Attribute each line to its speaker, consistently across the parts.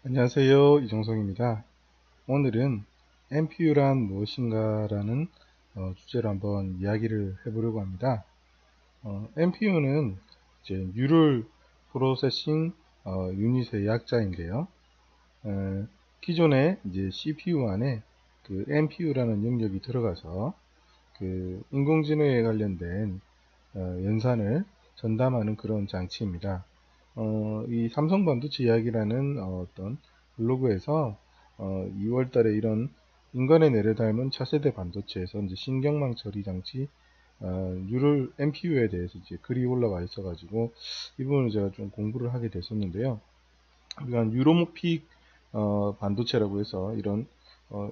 Speaker 1: 안녕하세요. 이정성입니다. 오늘은 NPU란 무엇인가 라는 주제로 한번 이야기를 해보려고 합니다. NPU는 이제 Neural Processing 유닛의 약자인데요. 기존의 이제 CPU 안에 그 NPU라는 영역이 들어가서 그 인공지능에 관련된 연산을 전담하는 그런 장치입니다. 이 삼성 반도체 이야기라는 떤 블로그에서 2월 달에 이런 인간에 내려닮은 차세대 반도체에서 이제 신경망 처리 장치 뉴럴 NPU에 대해서 이제 글이 올라와 있어가지고 이 부분을 제가 좀 공부를 하게 됐었는데요. 그러니까 뉴로모픽 반도체라고 해서 이런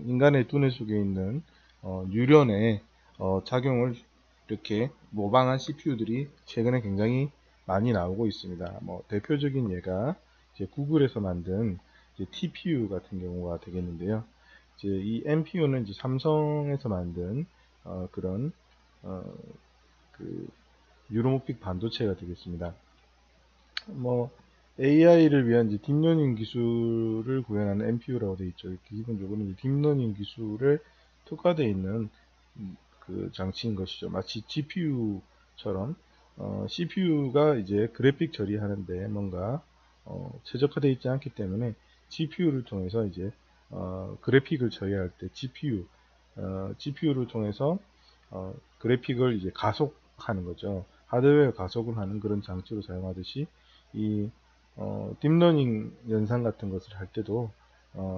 Speaker 1: 인간의 두뇌 속에 있는 뉴런의 작용을 이렇게 모방한 CPU들이 최근에 굉장히 많이 나오고 있습니다. 뭐 대표적인 예가 이제 구글에서 만든 이제 TPU 같은 경우가 되겠는데요. 이제 이 NPU는 이제 삼성에서 만든 그런 어, 그 뉴로모픽 반도체가 되겠습니다. 뭐 AI를 위한 이제 딥러닝 기술을 구현하는 NPU라고 되어 있죠. 기본적으로 이제 딥러닝 기술에 특화되어 있는 그 장치인 것이죠. 마치 GPU처럼 CPU가 이제 그래픽 처리하는데 뭔가 최적화되어 있지 않기 때문에 GPU를 통해서 이제 그래픽을 처리할 때 GPU를 통해서 그래픽을 이제 가속하는 거죠. 하드웨어 가속을 하는 그런 장치로 사용하듯이 이 딥러닝 연산 같은 것을 할 때도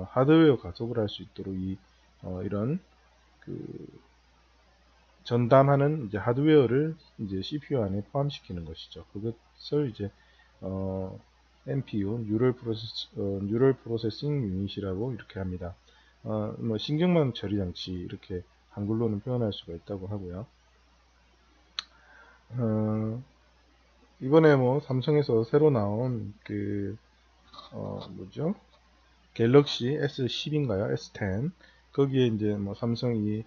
Speaker 1: 하드웨어 가속을 할 수 있도록 이런 그 전담하는 이제 하드웨어를 이제 CPU 안에 포함시키는 것이죠. 그것을 이제 어, NPU, 뉴럴 프로세싱 유닛이라고 이렇게 합니다. 뭐 신경망 처리 장치 이렇게 한글로는 표현할 수가 있다고 하고요. 어, 이번에 뭐 삼성에서 새로 나온 뭐죠? 갤럭시 S10인가요? S10. 거기에 이제 뭐 삼성이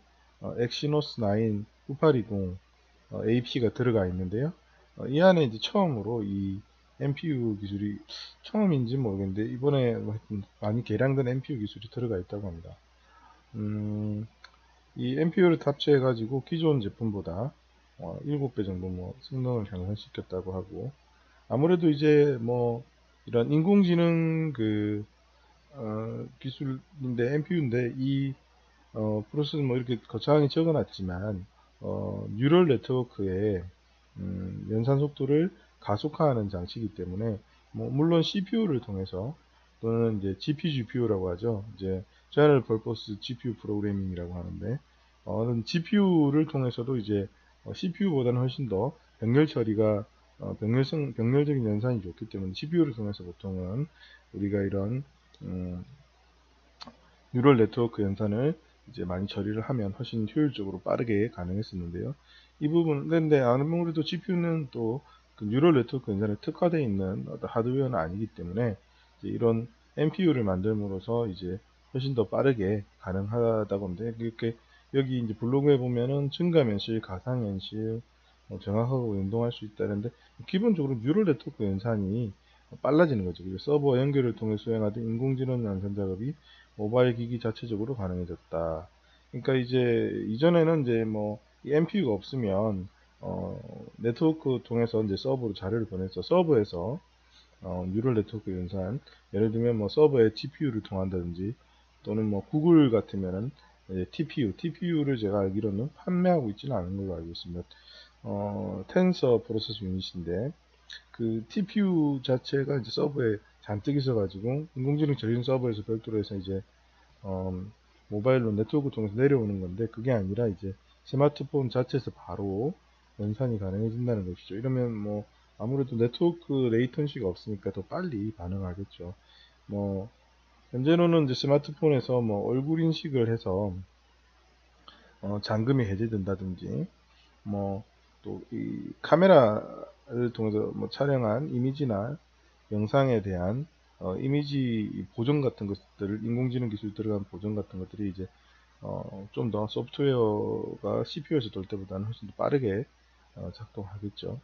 Speaker 1: 엑시노스 9 9820 AP가 들어가 있는데요. 이 안에 이제 처음으로 이 NPU 기술이 처음인지 모르겠는데 이번에 뭐 하여튼 많이 개량된 NPU 기술이 들어가 있다고 합니다. 이 NPU를 탑재해 가지고 기존 제품보다 7배 정도 뭐 성능을 향상시켰다고 하고 아무래도 이제 뭐 이런 인공지능 기술인데 NPU인데 이 프로세스 뭐 이렇게 거창하게 적어놨지만 뉴럴 네트워크의 연산 속도를 가속화하는 장치이기 때문에 뭐 물론 CPU를 통해서 또는 이제 GPGPU라고 하죠. 이제 General Purpose GPU 프로그래밍이라고 하는데 GPU를 통해서도 이제 CPU보다는 훨씬 더 병렬 처리가 병렬적인 연산이 좋기 때문에 CPU를 통해서 보통은 우리가 이런 음, 뉴럴 네트워크 연산을 이제 많이 처리를 하면 훨씬 효율적으로 빠르게 가능했었는데요. 이 부분, 근데 아무래도 GPU는 또 그 뉴럴 네트워크 연산에 특화되어 있는 어떤 하드웨어는 아니기 때문에 이제 이런 NPU를 만들므로써 이제 훨씬 더 빠르게 가능하다고 합니다. 이렇게 여기 이제 블로그에 보면은 증가면실, 가상현실, 정확하고 연동할 수 있다는데 기본적으로 뉴럴 네트워크 연산이 빨라지는 거죠. 그리고 서버 연결을 통해 수행하던 인공지능 연산 작업이 모바일 기기 자체적으로 가능해졌다. 그러니까 이제 이전에는 이제 뭐 NPU가 없으면 네트워크 통해서 이제 서버로 자료를 보내서 서버에서 뉴럴 네트워크 연산 예를 들면 뭐 서버에 GPU를 통한다든지 또는 뭐 구글 같으면은 TPU를 제가 알기로는 판매하고 있지는 않은 걸로 알고 있습니다. 텐서 프로세스 유닛인데 그 TPU 자체가 이제 서버에 잔뜩 있어가지고 인공지능 전용 서버에서 별도로 해서 이제 어, 모바일로 네트워크 통해서 내려오는 건데 그게 아니라 이제 스마트폰 자체에서 바로 연산이 가능해진다는 것이죠. 이러면 뭐 아무래도 네트워크 레이턴시가 없으니까 더 빨리 반응하겠죠. 뭐 현재로는 이제 스마트폰에서 뭐 얼굴 인식을 해서 잠금이 해제된다든지 뭐 또 이 카메라를 통해서 뭐 촬영한 이미지나 영상에 대한 이미지 보정 같은 것들을 인공지능 기술 들어간 보정 같은 것들이 이제 좀 더 소프트웨어가 CPU에서 돌 때보다는 훨씬 더 빠르게 작동하겠죠.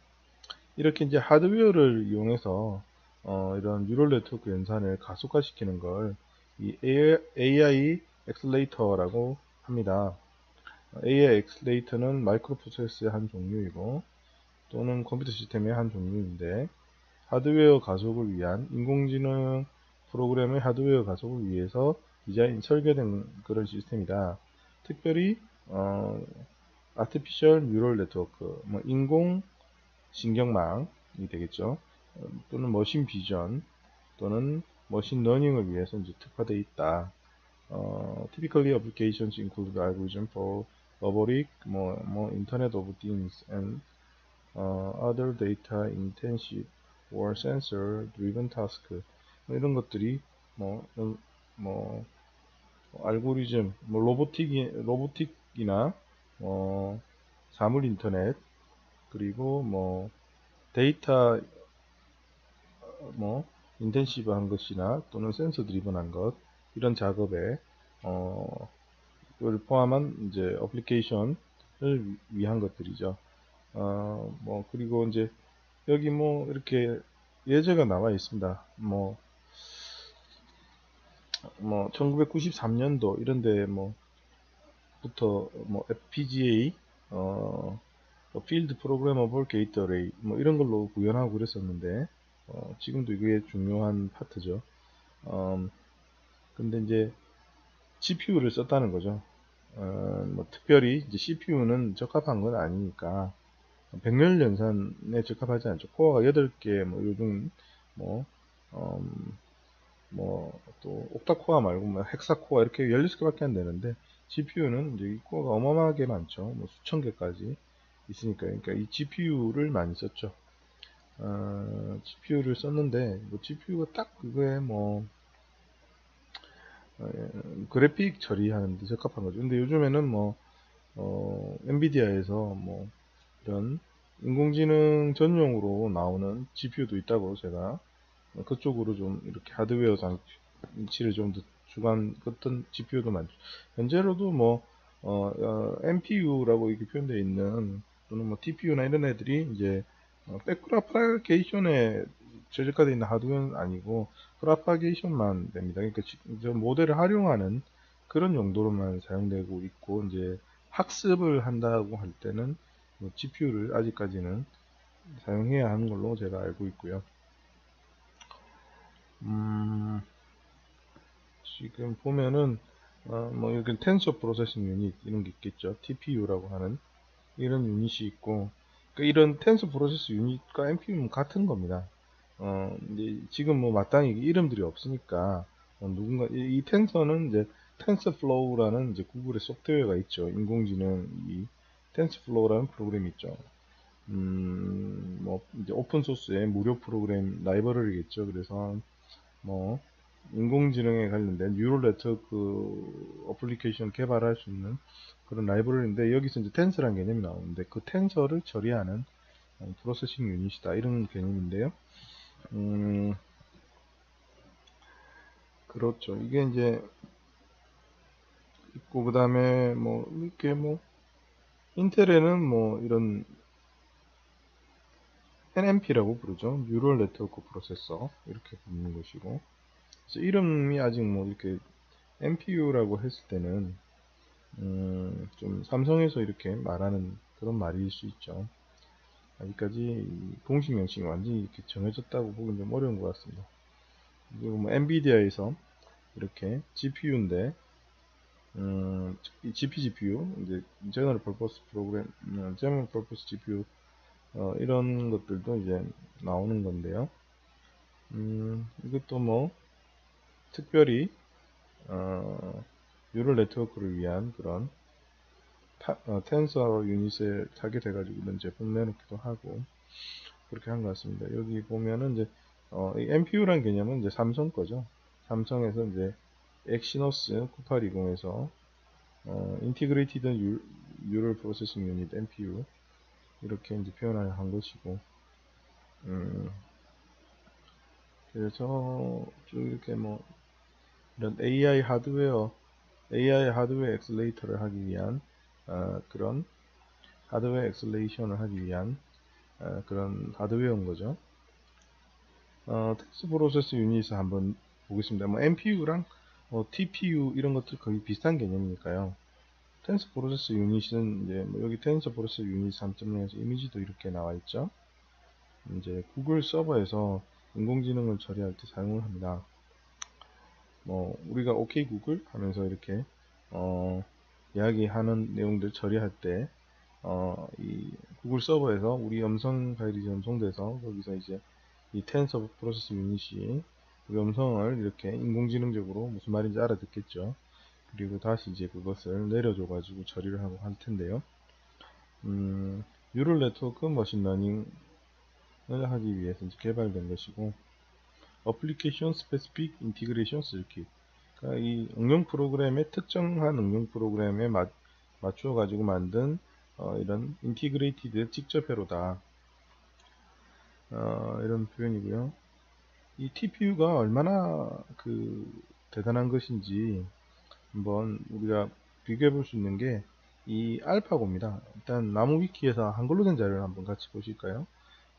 Speaker 1: 이렇게 이제 하드웨어를 이용해서 이런 뉴럴 네트워크 연산을 가속화시키는 걸 이 AI 엑셀레이터라고 합니다. AI 엑셀레이터는 마이크로 프로세서의 한 종류이고 또는 컴퓨터 시스템의 한 종류인데 하드웨어 가속을 위한 인공지능 프로그램의 하드웨어 가속을 위해서 디자인 설계된 그런 시스템이다. 특별히 아티피셜 뉴럴 네트워크, 인공 신경망이 되겠죠. 또는 머신 비전 또는 머신 러닝을 위해서 이제 특화되어 있다. Typically applications include algorithm for robotic, Internet of Things and other data intensive or sensor driven task. 이런 것들이 뭐, 뭐, 알고리즘, 로보틱이나 사물 인터넷, 그리고 데이터 인텐시브한 것이나 또는 센서 드리븐한 것 이런 작업에 를 포함한 이제 어플리케이션을 위한 것들이죠. 그리고 이제 여기 이렇게 예제가 나와 있습니다. 1993년도 이런데 부터 FPGA 필드 프로그래머블 게이트 어레이 이런 걸로 구현하고 그랬었는데 지금도 이게 중요한 파트죠. 근데 이제 GPU를 썼다는 거죠. 특별히 이제 CPU는 적합한 건 아니니까 백렬 연산에 적합하지 않죠. 코어가 8개 요즘 또 옥타코어 말고 헥사코어 이렇게 16개밖에 안 되는데 GPU는 이제 이 코어가 어마어마하게 많죠. 수천 개까지 있으니까. 그러니까 이 GPU를 많이 썼죠. GPU를 썼는데 GPU가 딱 그거에 그래픽 처리하는데 적합한 거죠. 근데 요즘에는 엔비디아에서 이런 인공지능 전용으로 나오는 GPU도 있다고 제가 그쪽으로 좀 이렇게 하드웨어 장치를 좀 더 주간 어떤 GPU도 많죠. 현재로도 NPU라고 이렇게 표현되어 있는 또는 TPU나 이런 애들이 이제 백프라파게이션에 최적화되어 있는 하드웨어는 아니고 프라파게이션만 됩니다. 그러니까 저 모델을 활용하는 그런 용도로만 사용되고 있고 이제 학습을 한다고 할 때는 GPU를 아직까지는 사용해야 하는 걸로 제가 알고 있고요. 지금 보면은 이렇게 텐서 프로세싱 유닛 이런 게 있겠죠. TPU라고 하는 이런 유닛이 있고 이런 텐서 프로세스 유닛과 NPU는 같은 겁니다. 이제 지금 마땅히 이름들이 없으니까 누군가 이 텐서는 이제 텐서플로우라는 이제 구글의 소프트웨어가 있죠. 인공지능 이 텐서플로우라는 프로그램이 있죠. 이제 오픈 소스의 무료 프로그램 라이브러리겠죠. 그래서 인공지능에 관련된 뉴럴 네트워크 어플리케이션 개발할 수 있는 그런 라이브러리인데 여기서 이제 텐서라는 개념이 나오는데 그 텐서를 처리하는 프로세싱 유닛이다 이런 개념인데요. 그렇죠. 이게 이제 있고 그 다음에 이렇게 인텔에는 이런 NMP라고 부르죠. 뉴럴 네트워크 프로세서 이렇게 부르는 것이고 그래서 이름이 아직 이렇게 NPU라고 했을 때는 좀 삼성에서 이렇게 말하는 그런 말일 수 있죠. 아직까지 공식 명칭이 완전히 이렇게 정해졌다고 보기는 좀 어려운 것 같습니다. 그리고 엔비디아에서 이렇게 GPU인데 이 GPGPU 이제 General Purpose Program, General Purpose GPU 이런 것들도 이제 나오는 건데요. 이것도 특별히 뉴럴 네트워크를 위한 그런 텐서 유닛을 타겟해가지고 이런 제품 내놓기도 하고 그렇게 한 것 같습니다. 여기 보면은 이제 이 NPU라는 개념은 이제 삼성 거죠. 삼성에서 이제 엑시노스 9820에서 인티그레이티드 뉴럴 프로세싱 유닛 NPU 이렇게 이제 표현을 한 것이고 그래서 쭉 이렇게 이런 AI 하드웨어 엑셀레이터를 하기 위한 그런 하드웨어 엑셀레이션을 하기 위한 그런 하드웨어인 거죠. 텍스트 프로세스 유닛을 한번 보겠습니다. 뭐 NPU랑 TPU 이런 것들 거의 비슷한 개념이니까요. 텐서 프로세스 유닛은 이제 뭐 여기 텐서 프로세스 유닛 3.0에서 이미지도 이렇게 나와 있죠. 이제 구글 서버에서 인공지능을 처리할 때 사용을 합니다. 뭐 우리가 OK 구글 하면서 이렇게 이야기하는 내용들 처리할 때 이 구글 서버에서 우리 음성 파일이 전송돼서 거기서 이제 이 텐서 프로세스 유닛이 우리 음성을 이렇게 인공지능적으로 무슨 말인지 알아듣겠죠. 그리고 다시 이제 그것을 내려줘 가지고 처리를 하고 할 텐데요. 뉴럴 네트워크 머신러닝을 하기 위해서 이제 개발된 것이고, 어플리케이션 스페시픽 인티그레이션 서킷, 그러니까 이 응용 프로그램의 특정한 응용 프로그램에 맞추어 가지고 만든 이런 인티그레이티드 직접회로다, 이런 표현이고요. 이 TPU가 얼마나 대단한 것인지 한번 우리가 비교해 볼 수 있는 게 이 알파고입니다. 일단 나무 위키에서 한글로 된 자료를 한번 같이 보실까요?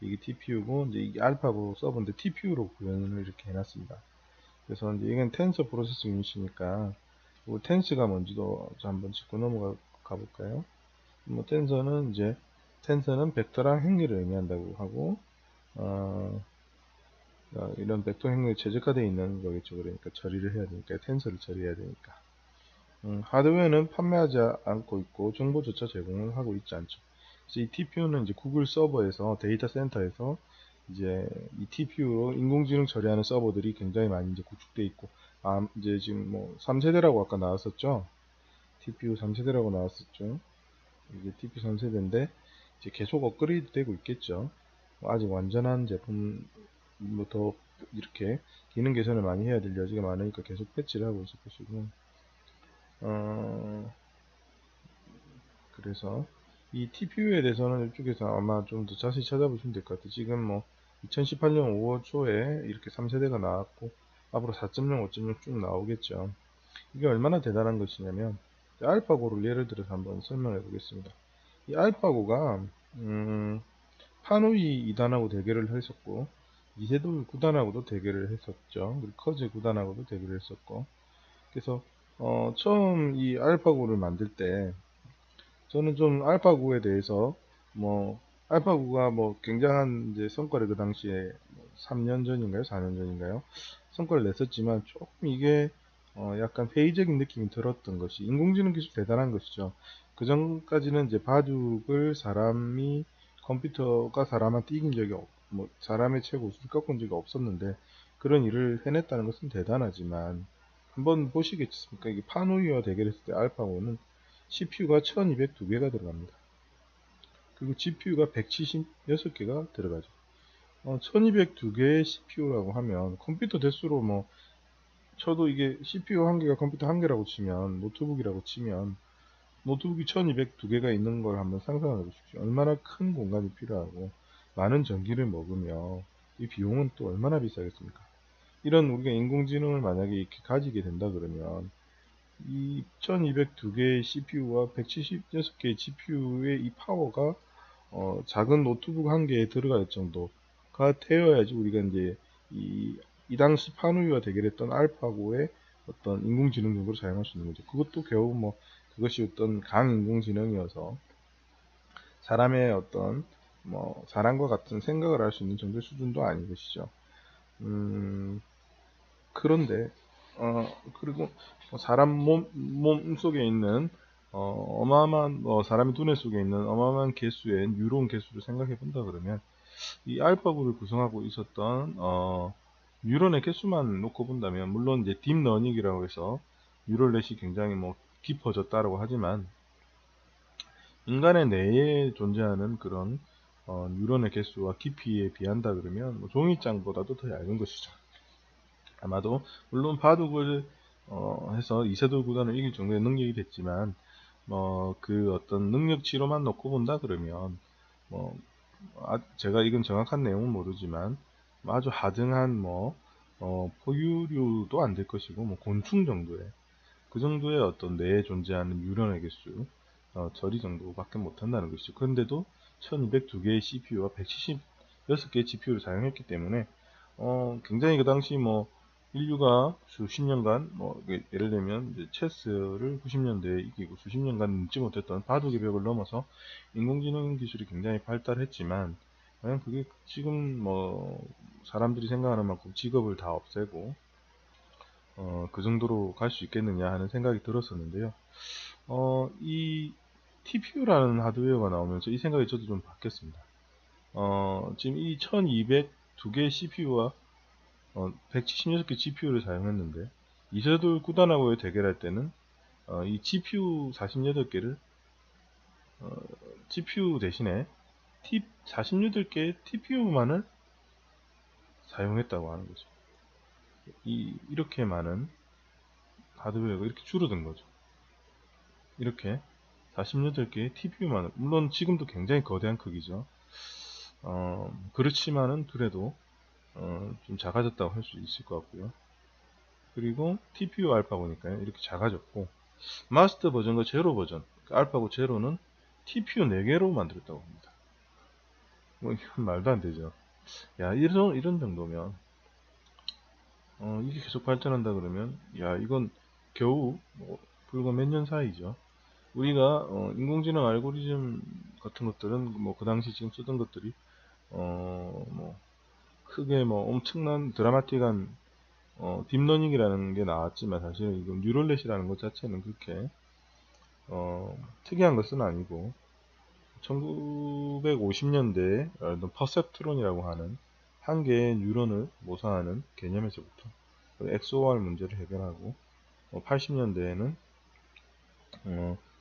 Speaker 1: 이게 TPU고 이제 이게 알파고 서버인데 TPU로 구현을 이렇게 해놨습니다. 그래서 이제 이건 텐서 프로세스 유닛이니까 텐스가 뭔지도 한번 짚고 넘어가 볼까요? 뭐 텐서는 벡터랑 행렬을 의미한다고 하고, 이런 벡터 행렬이 최적화되어 있는 거겠죠. 그러니까 처리를 해야 되니까 텐서를 처리해야 되니까. 하드웨어는 판매하지 않고 있고 정보조차 제공을 하고 있지 않죠. 그래서 이 TPU는 이제 구글 서버에서 데이터 센터에서 이제 이 TPU로 인공지능 처리하는 서버들이 굉장히 많이 이제 구축되어 있고, 이제 지금 뭐 3세대라고 아까 나왔었죠. TPU 3세대라고 나왔었죠. 이게 TPU 3세대인데 이제 계속 업그레이드 되고 있겠죠. 아직 완전한 제품부터 이렇게 기능 개선을 많이 해야 될 여지가 많으니까 계속 패치를 하고 있을 것이고, 어, 그래서 이 TPU에 대해서는 이쪽에서 아마 좀 더 자세히 찾아보시면 될 것 같아요. 지금 뭐 2018년 5월 초에 이렇게 3세대가 나왔고 앞으로 4.0, 5.0 쭉 나오겠죠. 이게 얼마나 대단한 것이냐면 알파고를 예를 들어서 한번 설명해 보겠습니다. 이 알파고가 파누이 2단하고 대결을 했었고, 이세돌 9단하고도 대결을 했었죠. 그리고 커즈 9단하고도 대결을 했었고, 그래서 처음 이 알파고를 만들 때 저는 좀 알파9에 대해서 뭐 알파9가 뭐 굉장한 이제 성과를 그 당시에 3년 전인가요? 4년 전인가요? 성과를 냈었지만 조금 이게 약간 회의적인 느낌이 들었던 것이, 인공지능 기술 대단한 것이죠. 그 전까지는 이제 바둑을 컴퓨터가 사람한테 이긴 적이 뭐 사람의 최고 우수를 꺾은 적이 없었는데 그런 일을 해냈다는 것은 대단하지만, 한번 보시겠습니까? 이게 파누이와 대결했을 때 알파5는 CPU가 1202개가 들어갑니다. 그리고 GPU가 176개가 들어가죠. 1202개의 CPU라고 하면 컴퓨터 대수로 뭐 쳐도, 이게 CPU 한 개가 컴퓨터 한 개라고 치면, 노트북이라고 치면 노트북이 1202개가 있는 걸 한번 상상해 보십시오. 얼마나 큰 공간이 필요하고 많은 전기를 먹으며 이 비용은 또 얼마나 비싸겠습니까? 이런 우리가 인공지능을 만약에 이렇게 가지게 된다 그러면 이 1202개의 CPU와 176개의 GPU의 이 파워가 작은 노트북 한 개에 들어갈 정도가 되어야지 우리가 이제 이 당시 파누이와 대결했던 알파고의 어떤 인공지능적으로 사용할 수 있는 거죠. 그것도 겨우 뭐 그것이 어떤 강인공지능이어서 사람의 어떤 뭐 사람과 같은 생각을 할 수 있는 정도의 수준도 아닌 것이죠. 그런데 그리고 사람 몸 속에 있는 어마어마한 사람의 두뇌 속에 있는 어마어마한 개수의 뉴런 개수를 생각해 본다 그러면 이 알파고를 구성하고 있었던 뉴런의 개수만 놓고 본다면, 물론 이제 딥러닝이라고 해서 뉴럴넷이 굉장히 뭐 깊어졌다라고 하지만 인간의 뇌에 존재하는 그런 뉴런의 개수와 깊이에 비한다 그러면 뭐 종이장보다도 더 얇은 것이죠. 아마도 물론 바둑을 해서 이세돌 구단을 이길 정도의 능력이 됐지만 그 어떤 능력치로만 놓고 본다 그러면 뭐 제가 이건 정확한 내용은 모르지만 아주 하등한 포유류도 안 될 것이고 뭐 곤충 정도의 그 정도의 어떤 뇌에 존재하는 뉴런의 개수 처리 정도밖에 못한다는 것이죠. 그런데도 1202개의 CPU와 176개의 GPU를 사용했기 때문에 굉장히 그 당시 뭐 인류가 수십 년간 뭐 예를 들면 이제 체스를 90년대에 이기고 수십 년간 넘지 못했던 바둑의 벽을 넘어서 인공지능 기술이 굉장히 발달했지만 과연 그게 지금 뭐 사람들이 생각하는 만큼 직업을 다 없애고 그 정도로 갈 수 있겠느냐 하는 생각이 들었었는데요. 이 TPU라는 하드웨어가 나오면서 이 생각이 저도 좀 바뀌었습니다. 지금 이 1200 두 개의 CPU와 176개 GPU를 사용했는데 이세돌 구단하고의 대결할 때는 이 GPU 48개를 GPU 대신에 48개의 TPU만을 사용했다고 하는 거죠. 이렇게 많은 하드웨어가 이렇게 줄어든 거죠. 이렇게 48개의 TPU만을, 물론 지금도 굉장히 거대한 크기죠. 그렇지만은 그래도 좀 작아졌다고 할 수 있을 것 같고요. 그리고 TPU 알파 보니까요, 이렇게 작아졌고 마스터 버전과 제로 버전, 알파고 제로는 TPU 4개로 만들었다고 합니다. 뭐 이건 말도 안 되죠. 야, 이런 정도면 이게 계속 발전한다 그러면 야, 이건 겨우 뭐 불과 몇 년 사이죠. 우리가 인공지능 알고리즘 같은 것들은 뭐 그 당시 지금 쓰던 것들이 뭐 크게 뭐 엄청난 드라마틱한 딥러닝이라는 게 나왔지만 사실은 이건 뉴럴넷이라는 것 자체는 그렇게 특이한 것은 아니고 1950년대에 퍼셉트론이라고 하는 한 개의 뉴런을 모사하는 개념에서부터 XOR 문제를 해결하고 80년대에는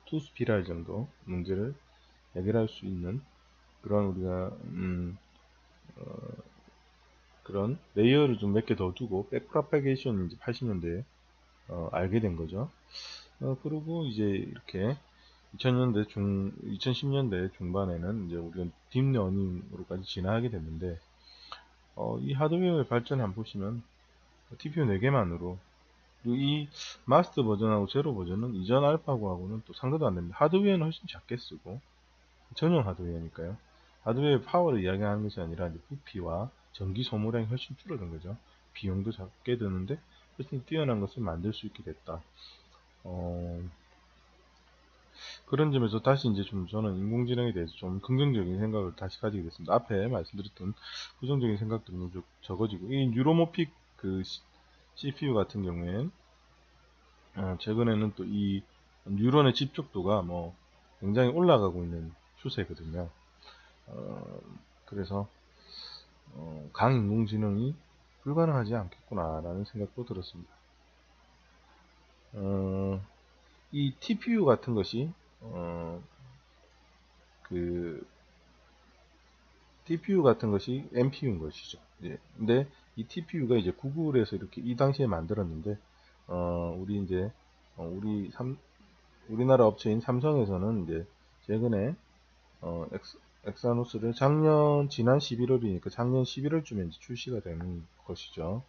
Speaker 1: 투스피랄 정도 문제를 해결할 수 있는 그런 우리가 그런 레이어를 좀 몇 개 더 두고 백프로파게이션 이제 80년대에 알게 된 거죠. 그리고 이제 이렇게 2010년대 중반에는 이제 우리가 딥러닝으로까지 진화하게 됐는데, 이 하드웨어의 발전을 한번 보시면, TPU 4개만으로, 그리고 이 마스터 버전하고 제로 버전은 이전 알파고하고는 또 상대도 안 됩니다. 하드웨어는 훨씬 작게 쓰고, 전용 하드웨어니까요. 하드웨어의 파워를 이야기하는 것이 아니라, 이제 부피와 전기 소모량이 훨씬 줄어든 거죠. 비용도 작게 드는데, 훨씬 뛰어난 것을 만들 수 있게 됐다. 그런 점에서 다시 이제 좀 저는 인공지능에 대해서 좀 긍정적인 생각을 다시 가지게 됐습니다. 앞에 말씀드렸던 부정적인 생각들은 좀 적어지고, 이 뉴로모픽 그 CPU 같은 경우엔 최근에는 또 이 뉴런의 집중도가 뭐 굉장히 올라가고 있는 추세거든요. 그래서 강인공지능이 불가능하지 않겠구나라는 생각도 들었습니다. 이 TPU 같은 것이 그 TPU 같은 것이 NPU인 것이죠. 예. 근데 이 TPU가 이제 구글에서 이렇게 이 당시에 만들었는데, 우리 이제, 우리나라 업체인 삼성에서는 이제 최근에, 엑사노스를 지난 11월이니까 작년 11월쯤에 이제 출시가 되는 것이죠.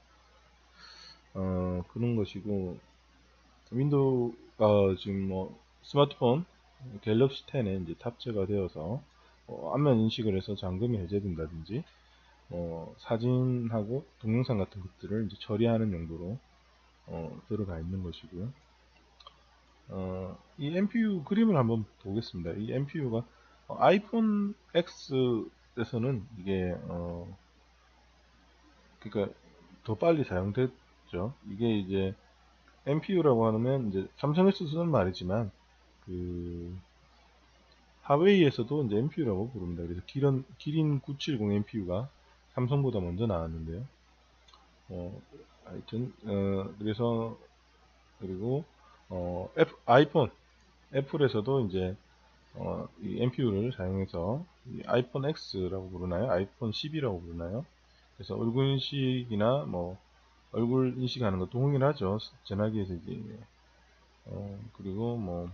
Speaker 1: 그런 것이고, 지금 뭐, 스마트폰, 갤럭시 10에 이제 탑재가 되어서, 안면 인식을 해서 잠금이 해제된다든지, 사진하고 동영상 같은 것들을 이제 처리하는 용도로 들어가 있는 것이고요. 이 NPU 그림을 한번 보겠습니다. 이 NPU가 아이폰 X에서는 이게 그러니까 더 빨리 사용됐죠. 이게 이제 NPU라고 하면 이제 삼성에서 쓰는 말이지만 그 하웨이에서도 이제 NPU라고 부릅니다. 그래서 기린 970 NPU가 삼성보다 먼저 나왔는데요. 하여튼 그래서 그리고 아이폰 애플에서도 이제 이 NPU를 사용해서 이 아이폰 X라고 부르나요? 아이폰 10이라고 부르나요? 그래서 얼굴 인식이나 뭐 얼굴 인식하는 것 동일하죠. 전화기에서 이제 그리고 뭐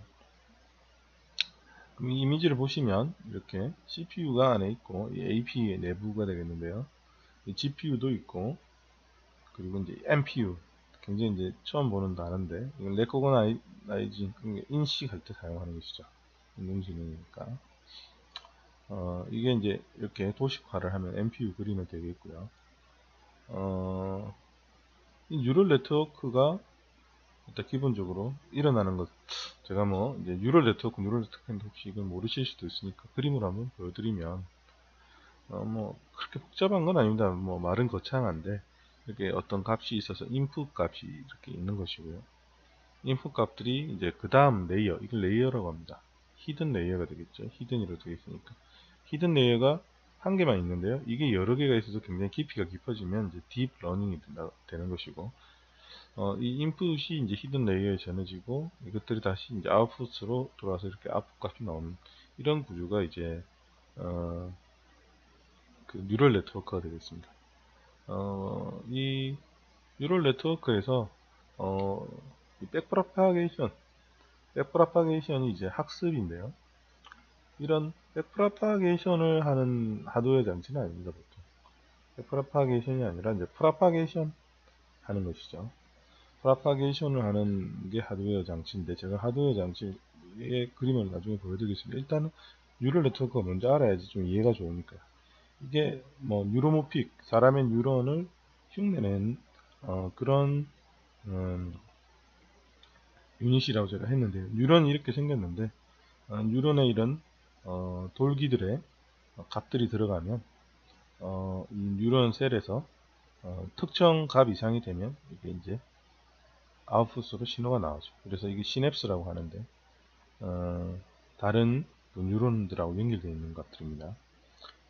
Speaker 1: 이 이미지를 보시면 이렇게 CPU가 안에 있고 이 AP 내부가 되겠는데요. 이 GPU도 있고 그리고 이제 NPU 굉장히 이제 처음 보는 단어인데 이건 레코그나이징 인식할 때 사용하는 것이죠. 인공지능이니까 이게 이제 이렇게 도식화를 하면 NPU 그림이 되겠고요. 이 뉴럴 네트워크가 일단 기본적으로 일어나는 것, 제가 뭐 이제 뉴럴 네트워크인데 혹시 이걸 모르실 수도 있으니까 그림을 한번 보여드리면, 뭐 그렇게 복잡한 건 아닙니다. 뭐 말은 거창한데, 이렇게 어떤 값이 있어서 인풋 값이 이렇게 있는 것이고요. 인풋 값들이 이제 그 다음 레이어, 이걸 레이어라고 합니다. 히든 레이어가 되겠죠. 히든이라고 되어 있으니까. 히든 레이어가 한 개만 있는데요. 이게 여러 개가 있어서 굉장히 깊이가 깊어지면 이제 딥 러닝이 되는 것이고, 이 인풋이 이제 히든 레이어에 전해지고, 이것들이 다시 이제 아웃풋으로 돌아와서 이렇게 아웃풋 값이 나오는 이런 구조가 이제 그 뉴럴 네트워크가 되겠습니다. 이 뉴럴 네트워크에서 이 백프로파게이션이 이제 학습인데요. 이런 백프로파게이션을 하는 하드웨어 장치는 아닙니다, 보통. 백프로파게이션이 아니라 이제 프로파게이션 하는 것이죠. 프로파게이션을 하는 게 하드웨어 장치인데, 제가 하드웨어 장치의 그림을 나중에 보여드리겠습니다. 일단은 뉴럴 네트워크가 먼저 알아야지 좀 이해가 좋으니까요. 이게 뭐 뉴로모픽, 사람의 뉴런을 흉내낸 그런 유닛이라고 제가 했는데요. 뉴런이 이렇게 생겼는데, 뉴런에 이런 돌기들의 값들이 들어가면 이 뉴런 셀에서 특정 값 이상이 되면 이게 이제 아웃풋으로 신호가 나오죠. 그래서 이게 시냅스라고 하는데, 다른 뉴런들하고 연결되어 있는 값들입니다.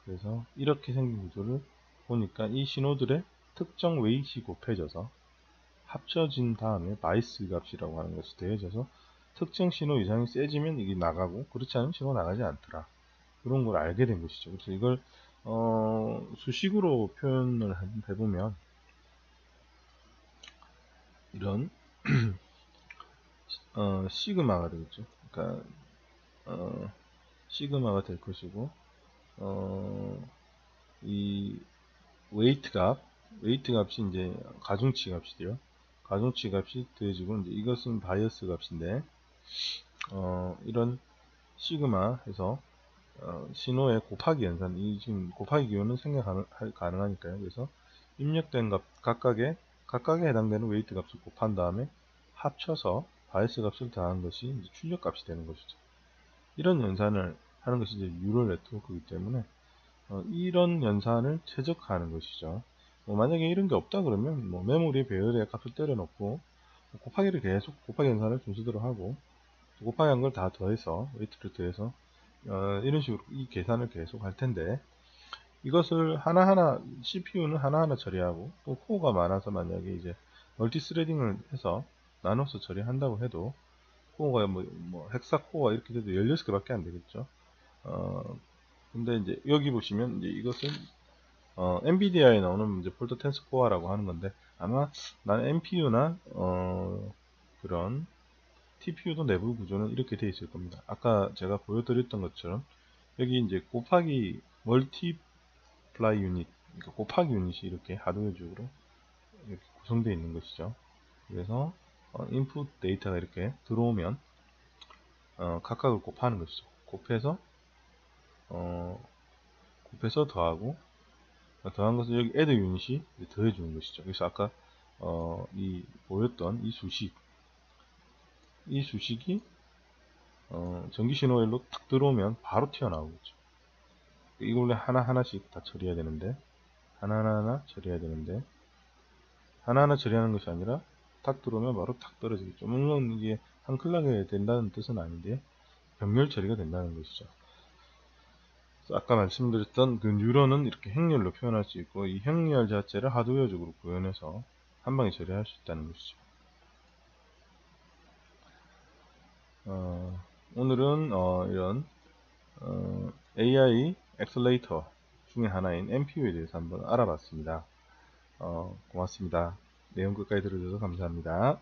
Speaker 1: 그래서 이렇게 생긴 구조를 보니까 이 신호들의 특정 웨이트이 곱해져서 합쳐진 다음에 바이스 값이라고 하는 것이 더해져서 특정 신호 이상이 세지면 이게 나가고, 그렇지 않으면 신호가 나가지 않더라. 그런 걸 알게 된 것이죠. 그래서 이걸 수식으로 표현을 해보면 이런 시그마가 되겠죠. 그러니까 시그마가 될 것이고, 이 웨이트 값이 이제 가중치 값이 돼요. 가중치 값이 더해지고, 이제 이것은 바이어스 값인데, 이런 시그마 해서 신호의 곱하기 연산, 이 지금 곱하기 기호는 생략 가능하니까요. 그래서 입력된 값 각각에 해당되는 웨이트 값을 곱한 다음에 합쳐서 바이어스 값을 더한 것이 이제 출력 값이 되는 것이죠. 이런 연산을 하는 것이 이제 뉴럴 네트워크이기 때문에 이런 연산을 최적화하는 것이죠. 뭐 만약에 이런 게 없다 그러면 뭐 메모리 배열의 값을 때려놓고 곱하기를 계속 곱하기 연산을 순서대로 하고, 곱하기 한 걸 다 더해서 웨이트를 더해서 이런 식으로 이 계산을 계속 할 텐데, 이것을 하나하나 CPU는 하나하나 처리하고, 또 코어가 많아서 만약에 이제 멀티스레딩을 해서 나눠서 처리한다고 해도 코어가 뭐 헥사 코어가 이렇게 돼도 16개밖에 안 되겠죠. 근데 이제 여기 보시면 이제 이것은 엔비디아에 나오는 이제 폴더 텐스 코어라고 하는 건데, 아마 난 NPU나 그런 TPU도 내부 구조는 이렇게 되어 있을 겁니다. 아까 제가 보여드렸던 것처럼 여기 이제 곱하기 멀티플라이 유닛, 그러니까 곱하기 유닛이 이렇게 하드웨어적으로 이렇게 구성되어 있는 것이죠. 그래서 인풋 데이터가 이렇게 들어오면 각각을 곱하는 것이죠. 곱해서 더하고, 더한 것을 여기 add 유닛이 더해주는 것이죠. 그래서 아까 이 보였던 이 수식이 전기 신호일로 탁 들어오면 바로 튀어나오겠죠. 이걸 하나하나씩 다 처리해야 되는데, 하나하나 처리하는 것이 아니라 탁 들어오면 바로 탁 떨어지겠죠. 물론 이게 한클락에 된다는 뜻은 아닌데 병렬 처리가 된다는 것이죠. 아까 말씀드렸던 그 뉴런은 이렇게 행렬로 표현할 수 있고, 이 행렬 자체를 하드웨어적으로 구현해서 한 방에 처리할 수 있다는 것이죠. 오늘은 이런 AI 엑셀레이터 중에 하나인 NPU에 대해서 한번 알아봤습니다. 고맙습니다. 내용 끝까지 들어주셔서 감사합니다.